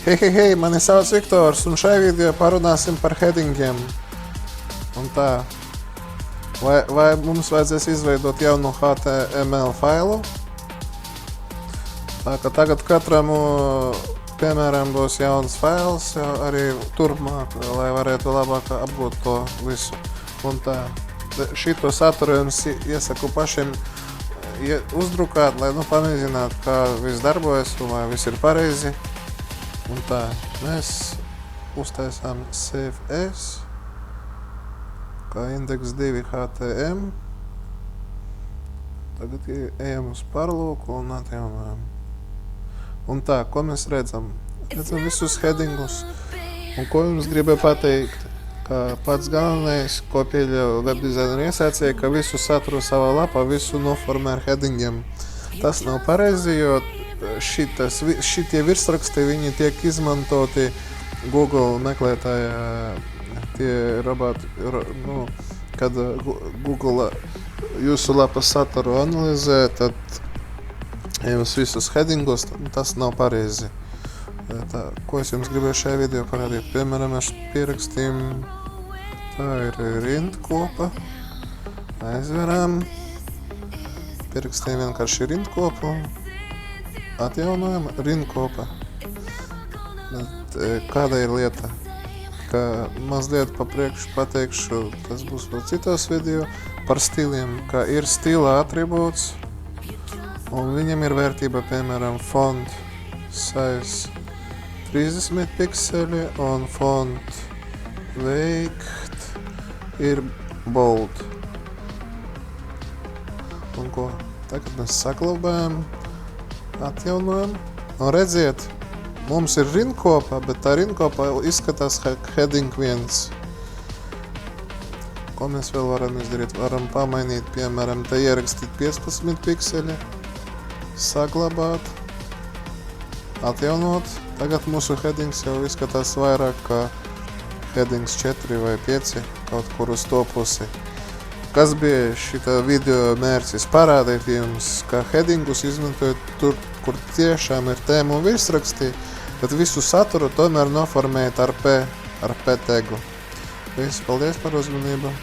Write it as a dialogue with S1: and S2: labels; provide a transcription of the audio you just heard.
S1: Hei, mani sauc Viktors, un šai video parunāsim par headingiem. Un tā, vai mums vajadzēs izveidot jaunu HTML failu? Tā ka tagad katram, piemēram, būs jauns fails arī turpmāk, lai varētu labāk apgūt to visu. Un tā, šito saturu jums iesaku pašiem uzdrukāt, lai pamēģinātu, kā viss darbojas un lai viss ir pareizi. Un tā, mēs uztaisām CFS, kā indeks 2 HTM. Tagad ejam uz parlūku un atjaunojam. Un tā, ko mēs redzam? Redzam visus headingus. Un ko jums gribēju pateikt? Ka pats galvenais, ko pieļauj webdizaineru iesācēji, ka visu saturu savā lapā, visu noformē ar headingiem. Tas nav pareizi, jo šitie virsraksti, viņi tiek izmantoti Google meklētājā. Tie roboti, kad Google jūsu lapas saturu analizē, tad jums visus headingos, tas nav pareizi. Tā, ko es jums gribēju šajā video parādīt? Piemēram, mēs pierakstīm, tā ir rindkopa, aizveram, pierakstīm vienkārši rindkopu, atjaunojam rindkopa. Bet kāda ir lieta? Ka mazliet papriekšu pateikšu, tas būs vēl citos video, par stiliem, ka ir stila atribūts, un viņam ir vērtība, piemēram, font size 30 pikseli un font weight ir bold. Un ko? Tagad mēs saglabājam, atjaunojam. Un redziet, mums ir rindkopa, bet tā rindkopa izskatās heading 1. Ko mēs vēl varam izdarīt? Varam pamainīt, piemēram, te ierakstīt 15 pikseli, saglabāt, atjaunot. Tagad mūsu headings jau izskatās vairāk kā headings 4 vai 5, kaut kur uz to pusi. Kas bija šita video mērķis? Parādīt jums, ka headingus izmantojot tur, kur tiešām ir tēma un virsrakstī, bet visu saturu tomēr noformēt ar P tagu. Viss, paldies par uzmanību!